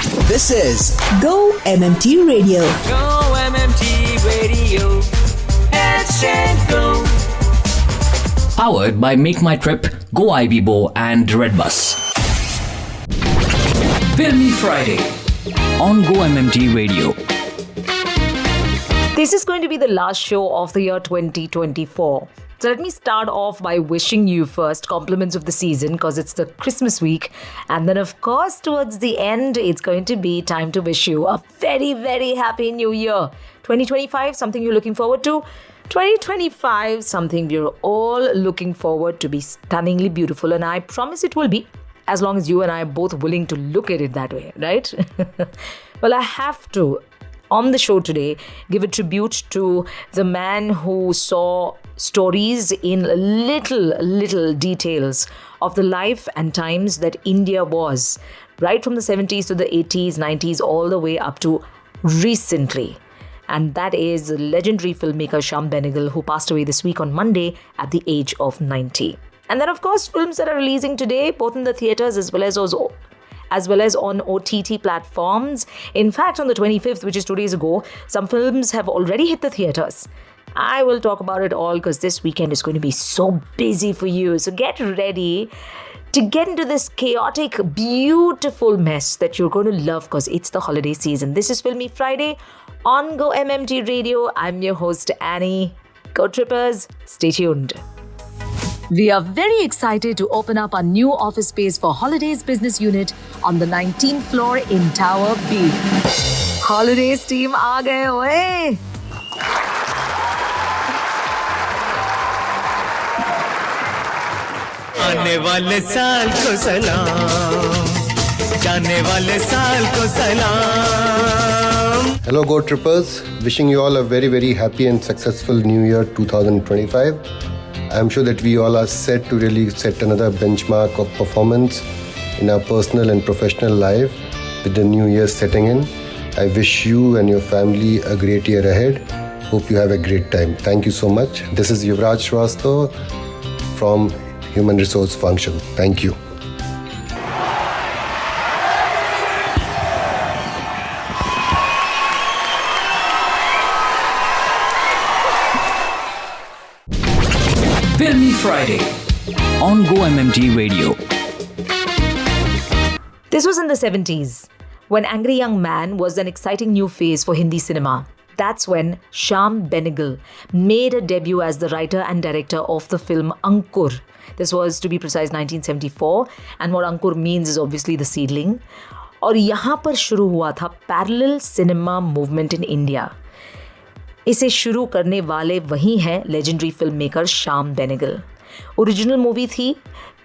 This is Go MMT Radio. Go MMT Radio. Let's go. Powered by Make My Trip, Go IBBO and Redbus. Filmy Friday on Go MMT Radio. This is going to be the last show of the year 2024. So let me start off by wishing you first compliments of the season because it's the Christmas week. And then, of course, towards the end, it's going to be time to wish you a very, very happy new year. 2025, something you're looking forward to? 2025, something we're all looking forward to be stunningly beautiful. And I promise it will be, as long as you and I are both willing to look at it that way, right? Well, I have to, on the show today, give a tribute to the man who saw stories in little details of the life and times that India was, right from the 70s to the 80s, 90s, all the way up to recently. And that is the legendary filmmaker Shyam Benegal, who passed away this week on Monday at the age of 90. And then, of course, films that are releasing today, both in the theatres as well as on OTT platforms. In fact, on the 25th, which is 2 days ago, some films have already hit the theatres. I will talk about it all because this weekend is going to be so busy for you. So get ready to get into this chaotic, beautiful mess that you're going to love because it's the holiday season. This is Filmy Friday on Go MMT Radio. I'm your host, Annie. Go Trippers, stay tuned. We are very excited to open up our new office space for Holidays Business Unit on the 19th floor in Tower B. Holidays team aa gaye hoye. आने वाले साल को सलाम, जाने वाले साल को सलाम. Hello Go Trippers, wishing you all a very very happy and successful New Year 2025. I'm sure that we all are set to really set another benchmark of performance in our personal and professional life with the new year setting in. I wish you and your family a great year ahead. Hope you have a great time. Thank you so much. This is Yuvraj Shrivastava from Human Resource Function. Thank you. Filmy Friday on Go MMT Radio. This was in the 70s, when Angry Young Man was an exciting new phase for Hindi cinema. That's when Shyam Benegal made a debut as the writer and director of the film Ankur. This was, to be precise, 1974. And what Ankur means is obviously the seedling. और यहाँ पर शुरू हुआ था parallel cinema movement in India. इसे शुरू करने वाले वही हैं legendary film maker Shyam Benegal. Original movie थी,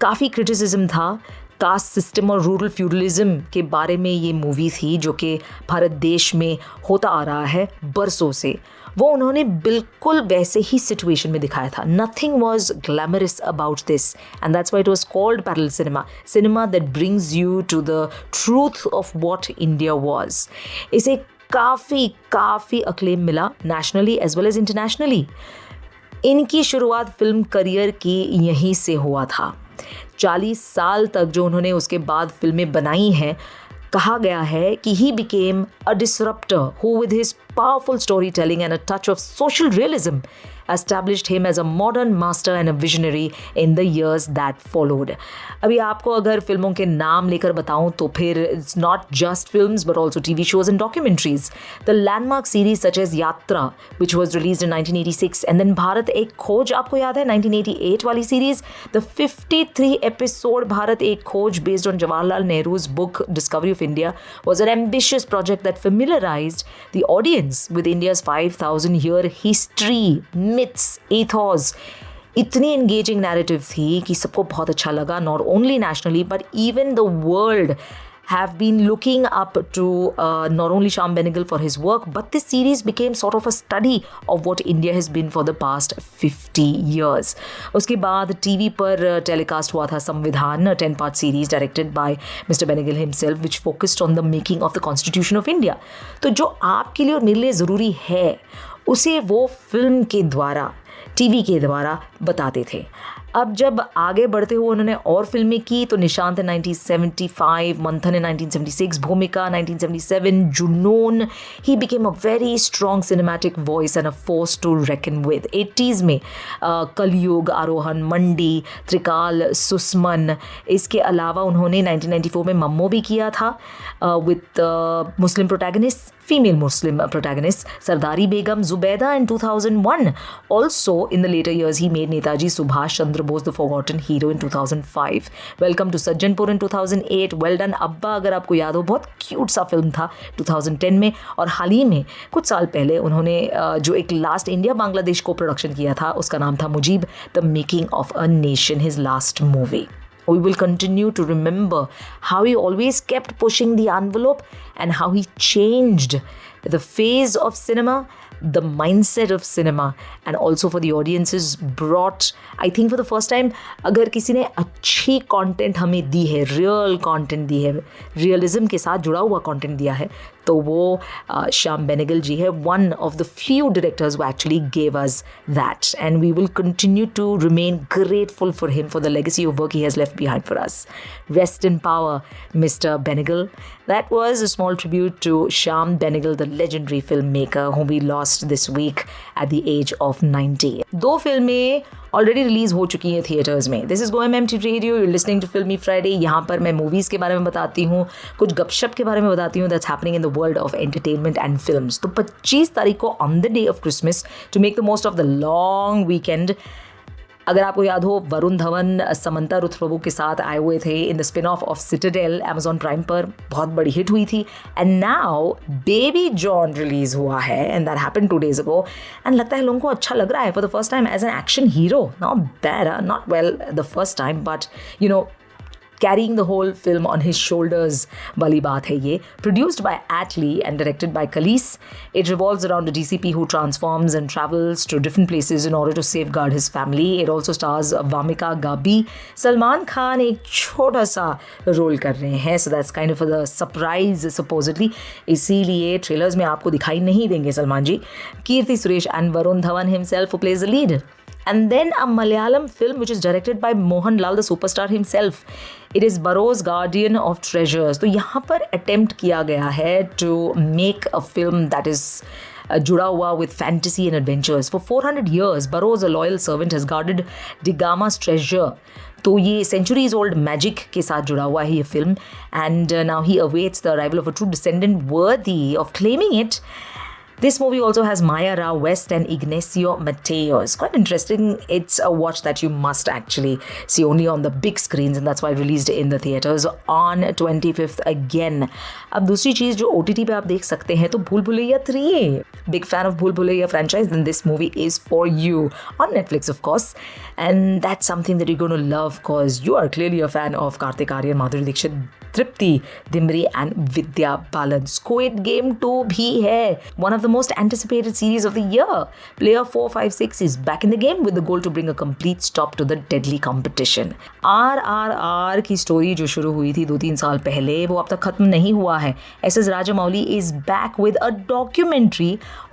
काफ़ी क्रिटिसिज्म था, कास्ट सिस्टम और रूरल फ्यूडलिज्म के बारे में ये मूवी थी जो कि भारत देश में होता आ रहा है बरसों से. वो उन्होंने बिल्कुल वैसे ही सिचुएशन में दिखाया था. Nothing was glamorous about this and that's why it was called parallel cinema. Cinema that brings you to the truth of what India was. इसे काफ़ी अक्लेम मिला nationally as well as internationally. इनकी शुरुआत film career की यहीं से हुआ था. 40 साल तक जो उन्होंने उसके बाद फिल्में बनाई हैं, कहा गया है कि he became a disruptor who with his powerful storytelling and a touch of social realism established him as a modern master and a visionary in the years that followed. अभी आपको अगर फिल्मों के नाम लेकर बताऊं तो फिर it's not just films but also TV shows and documentaries. The landmark series such as Yatra, which was released in 1986, and then Bharat Ek Khoj, आपको याद है 1988 वाली series, the 53 episode Bharat Ek Khoj based on Jawaharlal Nehru's book Discovery of India was an ambitious project that familiarized the audience with India's 5,000 year history, myths, ethos. इतनी engaging narrative थी कि सबको बहुत अच्छा लगा. Not only nationally but even the world have been looking up to not only Shyam Benegal for his work, but this series became sort of a study of what India has been for the past 50 years. उसके बाद TV पर telecast हुआ था संविधान, a 10-part series directed by Mr. Benegal himself, which focused on the making of the Constitution of India. तो जो आपके लिए और मेरे लिए ज़रूरी है, उसे वो फिल्म के द्वारा, TV के द्वारा बताते थे. अब जब आगे बढ़ते हुए उन्होंने और फिल्में की तो निशांत है 1975, मंथन है 1976, Bhumika 1977, Junoon. He became a very strong cinematic voice and a force to reckon with. 80s में कलयुग, आरोहन, मंडी, त्रिकाल, सुस्मन. इसके अलावा उन्होंने 1994 में मम्मो भी किया था with Muslim protagonist, female Muslim protagonist Sardari Begum, Zubaida in 2001. Also, in the later years, he made Netaji Subhash Chandra Bose, the forgotten hero, in 2005. Welcome to Sajjanpur in 2008. Well done Abba, अगर आपको याद हो, बहुत cute सा film था 2010 में. और हाल ही में कुछ साल पहले उन्होंने जो एक लास्ट इंडिया बांग्लादेश को प्रोडक्शन किया था, उसका नाम था Mujib, the making of a nation, his last movie. We will continue to remember how he always kept pushing the envelope and how he changed the phase of cinema, the mindset of cinema, and also for the audiences brought, I think for the first time, अगर किसी ने अच्छी content हमें दी है, real content दी है, realism के साथ जुड़ा हुआ content दिया है, तो वो श्याम बेनेगल जी है, one of the few directors who actually gave us that, and we will continue to remain grateful for him for the legacy of work he has left behind for us. Rest in power, Mr. Benegal. That was a small tribute to Shyam Benegal, the legendary filmmaker whom we lost this week at the age of 90. दो फिल्में already release हो चुकी हैं theatres में. This is GoMMT radio, you listening to Filmy Friday. यहाँ पर मैं movies के बारे में बताती हूँ, कुछ गपशप के बारे में बताती हूँ that's happening in the world of entertainment and films. तो 25 तारीख को on the day of Christmas, to make the most of the long weekend, अगर आपको याद हो, वरुण धवन समंता रुथ प्रभु के साथ आए हुए थे in the spin off Citadel, Amazon Prime पर बहुत बड़ी हिट हुई थी. And now Baby John release हुआ है, and that happened 2 days ago, and लगता है लोगों को अच्छा लग रहा है for the first time as an action hero. Not bad, not well the first time, but you know, carrying the whole film on his shoulders wali baat hai ye. Produced by Atlee and directed by Khalees, it revolves around a DCP who transforms and travels to different places in order to safeguard his family. It also stars Vamika Gabi. Salman Khan एक छोटा सा role कर रहे हैं, so that's kind of a surprise supposedly, इसीलिए trailers में आपको दिखाई नहीं देंगे सलमान जी. Keerthy Suresh and Varun Dhawan himself who plays the lead. And then a Malayalam film which is directed by Mohan Lal, the superstar himself. It is Burroughs Guardian of Treasures. तो यहाँ पर attempt किया गया है to make a film that is जुड़ा हुआ with fantasy and adventures. For 400 years, Burroughs, a loyal servant, has guarded Digama's treasure. तो ये centuries old magic के साथ जुड़ा हुआ है ये film. And now he awaits the arrival of a true descendant worthy of claiming it. This movie also has Maya Rao West and Ignacio Mateo. It's quite interesting. It's a watch that you must actually see only on the big screens, and that's why released in the theaters on 25th again. अब दूसरी चीज़ जो OTT पे आप देख सकते हैं तो भूल भुलैया 3. Big fan of भूल Bhulaiyaa franchise, then this movie is for you on Netflix, of course, and that's something that you're going to love because you are clearly a fan of Kartik Aaryan, Madhuri Dixit, Tripti Dimri and Vidya Balan. Squid Game 2 भी है, one of the most anticipated series of the year. Player 456 is back in the game with the goal to bring a complete stop to the deadly competition. RRR की story जो शुरू हुई थी 2-3 साल पहले, वो अब तक खत्म नहीं हुआ है. SS Rajamouli is back with a documentary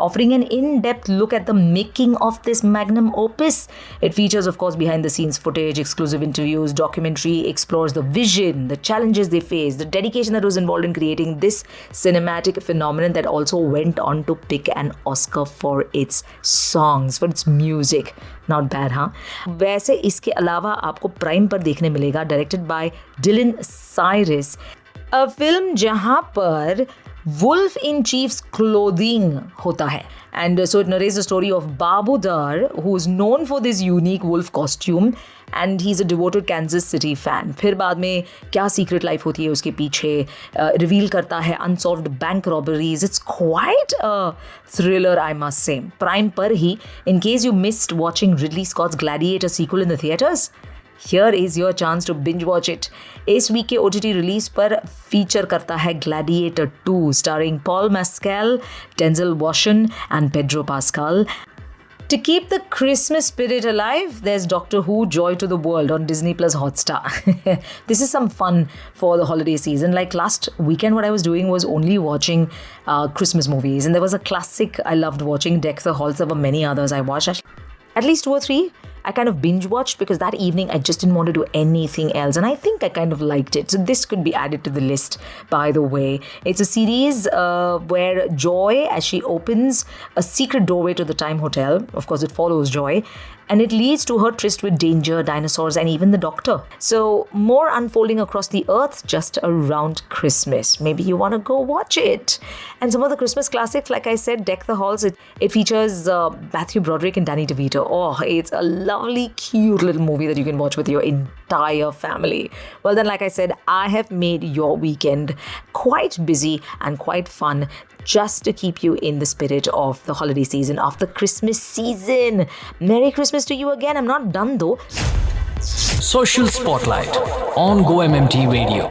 offering an in-depth look at the making of this magnum opus. It features, of course, behind-the-scenes footage, exclusive interviews. Documentary explores the vision, the challenges they face, the dedication that was involved in creating this cinematic phenomenon that also went on to pick an Oscar for its songs, for its music. Not bad, हाँ? वैसे इसके अलावा आपको prime पर देखने मिलेगा, directed by Dylan Cyrus, a film जहाँ पर Wolf in Chief's clothing होता है. And so it narrates the story of Babu Dar, who is known for this unique wolf costume, and he's a devoted Kansas City fan. फिर बाद में क्या secret life होती है उसके पीछे, reveal करता है unsolved bank robberies. It's quite a thriller, I must say. Prime पर ही, in case you missed watching Ridley Scott's Gladiator sequel in the theaters, here is your chance to binge watch it. इस week के OTT release पर feature करता है Gladiator 2 starring Paul Mescal, Denzel Washington and Pedro Pascal. To keep the Christmas spirit alive, there's Doctor Who Joy to the World on Disney Plus Hotstar. This is some fun for the holiday season. Like last weekend, what I was doing was only watching Christmas movies. And there was a classic I loved watching, Deck the Halls. There were many others I watched. At least 2 or 3 I kind of binge watched because that evening I just didn't want to do anything else, and I think I kind of liked it. So this could be added to the list, by the way. It's a series where Joy, as she opens a secret doorway to the Time Hotel, of course it follows Joy, and it leads to her tryst with danger, dinosaurs, and even the Doctor. So more unfolding across the earth just around Christmas. Maybe you want to go watch it. And some of the Christmas classics, like I said, deck the halls. It features Matthew Broderick and Danny DeVito. Oh, it's a lovely, cute little movie that you can watch with your entire family. Well then, like I said, I have made your weekend quite busy and quite fun, just to keep you in the spirit of the holiday season, of the Christmas season. Merry Christmas to you again. I'm not done though. Social Spotlight on Go MMT Radio.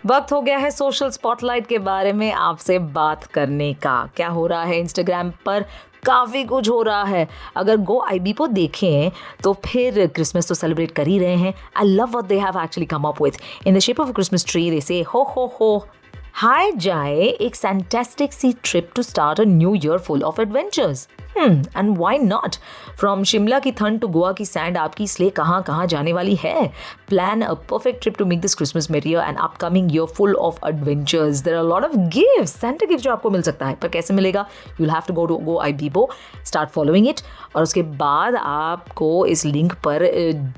वक्त हो गया है social spotlight के बारे में आपसे बात करने का. क्या हो रहा है इंस्टाग्राम पर? काफ़ी कुछ हो रहा है. अगर गो आईबी को देखें तो फिर क्रिसमस तो सेलिब्रेट कर ही रहे हैं. I love what they have actually come up with. In the shape of a Christmas tree they say हो हाय जाए एक fantastic sea trip to start a new year full of adventures. And why not? From Shimla की ठंड to Goa की sand, आपकी slay कहाँ कहाँ जाने वाली है. Plan a perfect trip to make this Christmas merrier and upcoming year full of adventures. There are lot of gifts, Santa gift जो आपको मिल सकता है. पर कैसे मिलेगा? You will have to go to Goibibo, start following it, और उसके बाद आपको इस लिंक पर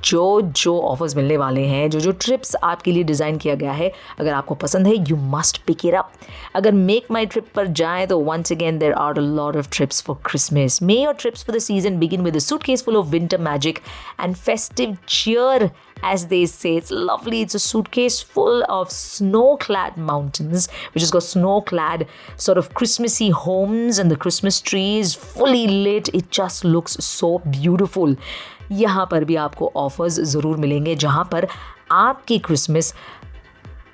जो ऑफर्स मिलने वाले हैं, जो ट्रिप्स आपके लिए डिज़ाइन किया गया है, अगर आपको पसंद है you must pick it up. अगर मेक माई ट्रिप पर जाएँ तो once again there are a lot of trips for Christmas. May your trips for the season begin with a suitcase full of winter magic and festive cheer, as they say. It's lovely. It's a suitcase full of snow-clad mountains, which has got snow-clad sort of Christmassy homes and the Christmas trees fully lit. It just looks so beautiful. यहाँ पर भी आपको offers ज़रूर मिलेंगे जहाँ पर आपकी Christmas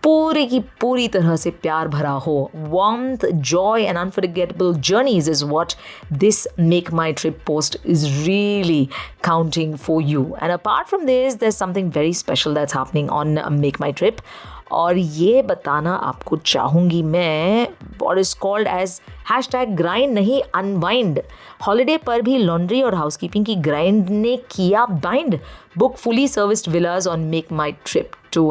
पूरी की पूरी तरह से प्यार भरा हो. Warmth, joy and unforgettable journeys is what this Make My Trip post is really counting for you. And apart from this, there's something very special that's happening on Make My Trip. और ये बताना आपको चाहूँगी मैं, what is called as #grind नहीं unwind. Holiday पर भी laundry और हाउसकीपिंग की ग्राइंड ने किया bind. Book fully serviced Vilas on make my trip to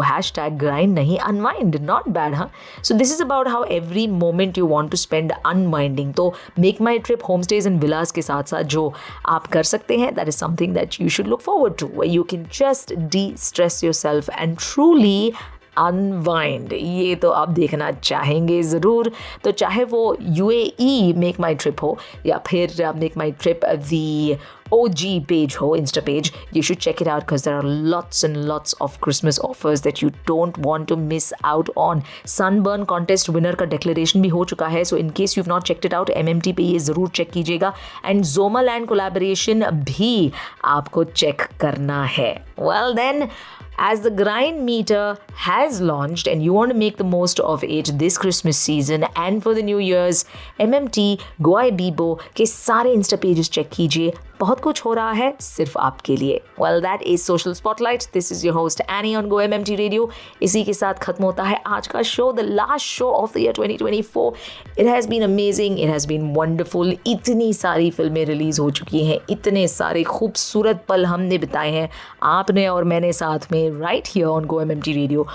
#grind नहीं unwind. Not bad, huh? So this is about how every moment you want to spend unwinding. तो make my trip homestays and villas के साथ साथ जो आप कर सकते हैं, that is something that you should look forward to, where you can just de-stress yourself and truly unwind. ये तो आप देखना चाहेंगे ज़रूर. तो चाहे वो UAE मेक माई ट्रिप हो या फिर make my trip the OG page ho, Insta page, you should check it out because there are lots and lots of Christmas offers that you don't want to miss out on. Sunburn contest winner का declaration भी हो चुका है, so in case you've not checked it out, MMT पे ये ज़रूर check कीजिएगा. And Zomaland collaboration भी आपको check करना है. Well then, as the grind meter has launched and you want to make the most of it this Christmas season and for the New Year's, MMT Go Ibibo के सारे Insta pages check कीजिए. बहुत कुछ हो रहा है सिर्फ आपके लिए. Well, that is Social Spotlight. This is your host Annie on Go MMT Radio. इसी के साथ खत्म होता है आज का show, the last show of the year 2024. It has been amazing. It has been wonderful. इतनी सारी फिल्में रिलीज हो चुकी हैं, इतने सारे खूबसूरत पल हमने बिताए हैं आपने और मैंने साथ में, right here on Go MMT Radio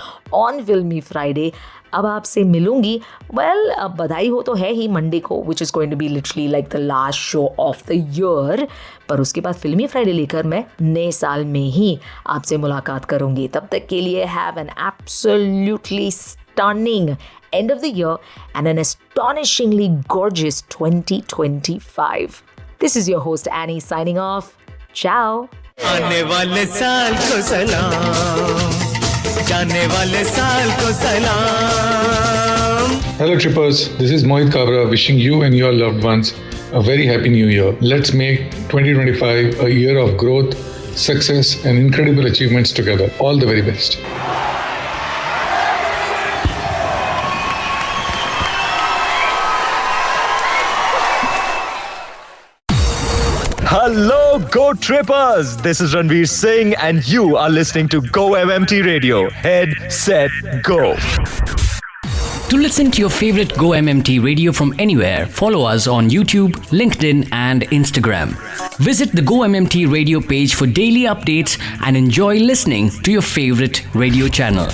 on Filmy Friday. अब आपसे मिलूंगी. वेल, अब बधाई हो तो है ही मंडे को, which is going to be literally like the last show of the year. पर उसके बाद फिल्मी फ्राइडे लेकर मैं नए साल में ही आपसे मुलाकात करूंगी. तब तक के लिए have an absolutely stunning end of the year and an astonishingly gorgeous 2025. This is your host Annie signing off. Ciao. आने वाले साल को सलाम, जाने वाले साल को सलाम. Hello Trippers, this is Mohit Kabra wishing you and your loved ones a very happy new year. Let's make 2025 a year of growth, success and incredible achievements together. All the very best. Hello, Go Trippers! This is Ranveer Singh and you are listening to Go MMT Radio. Head, set, go! To listen to your favorite Go MMT Radio from anywhere, follow us on YouTube, LinkedIn and Instagram. Visit the Go MMT radio page for daily updates and enjoy listening to your favorite radio channel.